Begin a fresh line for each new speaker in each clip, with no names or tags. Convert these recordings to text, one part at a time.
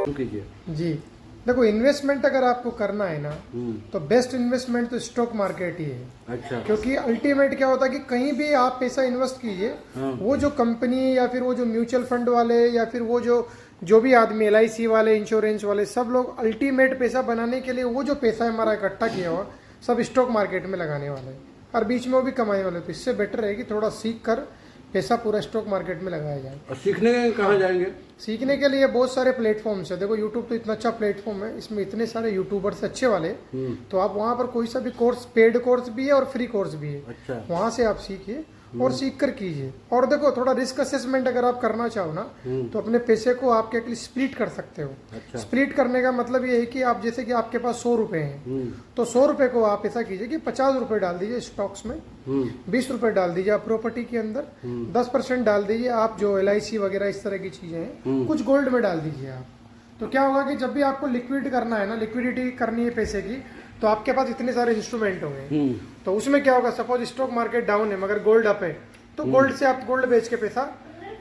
कीजिए
जी देखो, इन्वेस्टमेंट अगर आपको करना है ना तो बेस्ट इन्वेस्टमेंट तो स्टॉक मार्केट ही है।
अच्छा।
क्योंकि अल्टीमेट क्या होता है कि कहीं भी आप पैसा इन्वेस्ट कीजिए, वो जो कंपनी या फिर वो जो म्यूचुअल फंड वाले या फिर वो जो भी आदमी LIC वाले, इंश्योरेंस वाले, सब लोग अल्टीमेट पैसा बनाने के लिए वो जो पैसा हमारा इकट्ठा किया हुआ सब स्टॉक मार्केट में लगाने वाले हैं और बीच में वो भी कमाने वाले। तो इससे बेटर है कि थोड़ा सीख कर पैसा पूरा स्टॉक मार्केट में लगाया जाए।
और सीखने कहाँ जाएंगे?
सीखने के लिए बहुत सारे प्लेटफॉर्म्स है। देखो यूट्यूब तो इतना अच्छा प्लेटफॉर्म है, इसमें इतने सारे यूट्यूबर्स अच्छे वाले, तो आप वहाँ पर कोई सा भी कोर्स, पेड कोर्स भी है और फ्री कोर्स भी है।
अच्छा।
वहाँ से आप सीखिए और सीख कर कीजिए। और देखो, थोड़ा रिस्क असेसमेंट अगर आप करना चाहो ना तो अपने पैसे को आप क्या स्प्लिट कर सकते हो।
अच्छा।
स्प्लिट करने का मतलब ये है कि आप जैसे कि आपके पास 100 रुपए हैं तो 100 रुपए को आप ऐसा कीजिए कि 50 रुपए डाल दीजिए स्टॉक्स में, 20 रुपए डाल दीजिए आप प्रॉपर्टी के अंदर, 10% डाल दीजिए आप जो LIC वगैरह इस तरह की चीजें हैं, कुछ गोल्ड में डाल दीजिए आप। तो क्या होगा कि जब भी आपको लिक्विड करना है ना, लिक्विडिटी करनी है पैसे की, तो आपके पास इतने सारे इंस्ट्रूमेंट होंगे। तो उसमें क्या होगा, सपोज स्टॉक मार्केट डाउन है मगर गोल्ड अप है, तो गोल्ड से आप गोल्ड बेच के पैसा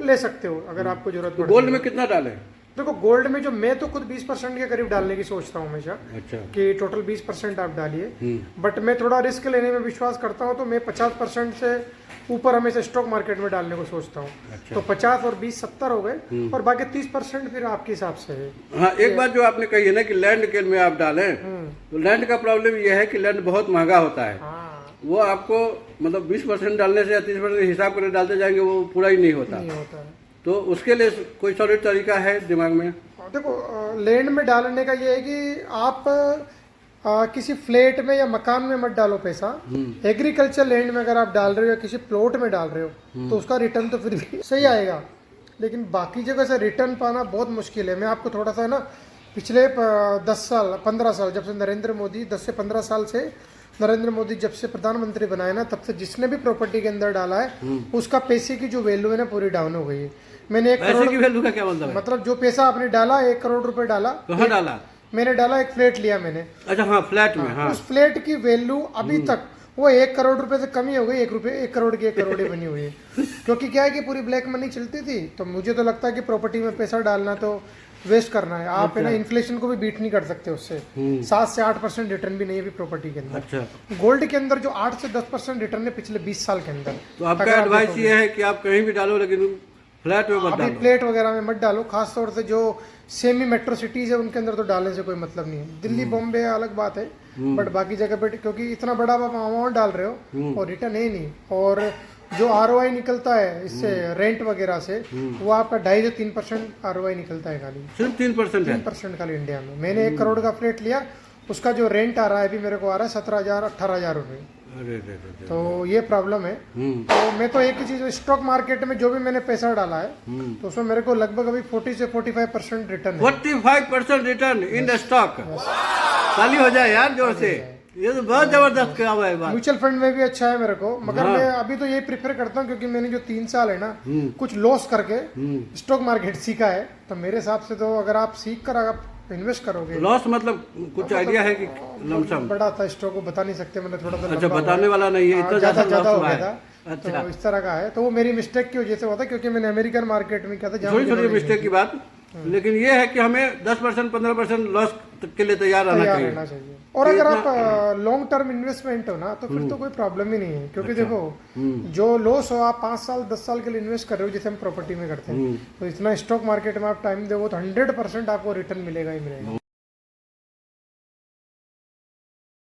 ले सकते हो अगर आपको जरूरत पड़े।
गोल्ड में कितना डालें?
देखो, गोल्ड में जो मैं तो खुद 20% के करीब डालने की सोचता हूँ हमेशा।
अच्छा।
कि टोटल 20% आप डालिए, बट मैं थोड़ा रिस्क लेने में विश्वास करता हूँ, तो मैं 50% से ऊपर हमेशा स्टॉक मार्केट में डालने को सोचता हूँ।
अच्छा।
तो 50 और 20 70 हो गए और बाकी 30% फिर आपके हिसाब से है।
हाँ, एक बात जो आपने कही है ना कि लैंड के में आप डालें, तो लैंड का प्रॉब्लम यह है कि लैंड बहुत महंगा होता है।
हाँ,
वो आपको मतलब 20% डालने से या 30% हिसाब करके डालते जाएंगे, वो पूरा ही नहीं होता।
नहीं होता है।
तो उसके लिए कोई सॉलिड तरीका है दिमाग में?
और देखो, लैंड में डालने का ये है कि आप किसी फ्लैट में या मकान में मत डालो पैसा। एग्रीकल्चर लैंड में अगर आप डाल रहे हो या किसी प्लॉट में डाल रहे हो तो उसका रिटर्न तो फिर भी सही आएगा, लेकिन बाकी जगह से रिटर्न पाना बहुत मुश्किल है। मैं आपको थोड़ा सा ना, पिछले 10 साल 15 साल जब से नरेंद्र मोदी 10 से 15 साल से नरेंद्र मोदी जब से प्रधानमंत्री बनाए ना, तब से जिसने भी प्रॉपर्टी के अंदर डाला है उसका पैसे की जो वैल्यू है ना पूरी डाउन हो गई है। मैंने 1 करोड़
की वैल्यू का क्या
मतलब जो पैसा आपने डाला 1 करोड़ रुपए डाला,
कहाँ डाला?
मैंने डाला, एक फ्लैट लिया मैंने।
अच्छा, हाँ, फ्लैट में। हाँ।
उस फ्लैट की वैल्यू अभी तक वो 1 करोड़ रुपए से कम ही हो गई। 1 करोड़ की 1 करोड़ ही बनी हुई है। क्योंकि क्या है कि पूरी ब्लैक मनी चलती थी। तो मुझे तो लगता है कि प्रॉपर्टी में पैसा डालना तो वेस्ट करना है। आप है ना, इन्फ्लेशन को भी बीट नहीं कर सकते उससे। 7 से 8% रिटर्न भी नहीं है प्रॉपर्टी के अंदर।
अच्छा।
गोल्ड के अंदर जो 8 से 10% रिटर्न है पिछले 20 साल के अंदर।
तो आपका एडवाइस ये है कि आप कहीं भी डालो, लेकिन फ्लैट में मत
अभी
डालो।
फ्लैट वगैरह में मत डालो, खासतौर से जो सेमी मेट्रो सिटीज है उनके अंदर तो डालने से कोई मतलब नहीं है। दिल्ली बॉम्बे अलग बात है, बट बाकी जगह पे क्योंकि इतना बड़ा आप अमाउंट डाल रहे हो और रिटर्न है नहीं, और जो ROI निकलता है इससे रेंट वगैरह से, वो आपका 2.5 से 3% ROI निकलता है खाली।
सिर्फ 3% है?
3% खाली इंडिया में। मैंने 1 करोड़ का फ्लैट लिया, उसका जो रेंट आ रहा है अभी मेरे को आ रहा है 17,000 18,000 रुपये।
अरे
तो ये प्रॉब्लम है। तो मैं तो एक ही चीज, स्टॉक मार्केट में जो भी मैंने पैसा डाला है तो उसमें मेरे को लगभग अभी 40 से 45% रिटर्न है।
45% रिटर्न इन द स्टॉक। खाली हो जाए यार जोर से, ये तो बहुत जबरदस्त काम है।
म्यूचुअल फंड में भी अच्छा है मेरे को, मगर मैं अभी तो ये प्रिफर करता हूँ क्योंकि मैंने जो 3 साल है ना कुछ लॉस करके स्टॉक मार्केट सीखा है। तो मेरे हिसाब से तो अगर आप सीख कर आप इन्वेस्ट करोगे।
लॉस मतलब कुछ आइडिया है कि लमसम?
बड़ा था स्टॉक को बता नहीं सकते, मतलब थोड़ा सा
अच्छा, बताने वाला नहीं है, इतना
ज्यादा हो गया था।
अच्छा।
तो इस तरह का है, तो वो मेरी मिस्टेक की वजह से हुआ था क्योंकि मैंने अमेरिकन मार्केट में किया था।
छोटी मिस्टेक की बात, लेकिन ये है कि हमें 10% 15% लॉस के लिए तैयार रहना चाहिए।
और अगर आप लॉन्ग टर्म इन्वेस्टमेंट हो ना तो फिर तो कोई प्रॉब्लम ही नहीं है। क्योंकि देखो, जो लॉस हो आप 5 साल 10 साल के लिए इन्वेस्ट कर रहे हो, जैसे हम प्रॉपर्टी में करते हैं, तो इतना स्टॉक मार्केट में आप टाइम दो तो 100% आपको रिटर्न मिलेगा ही मिलेगा।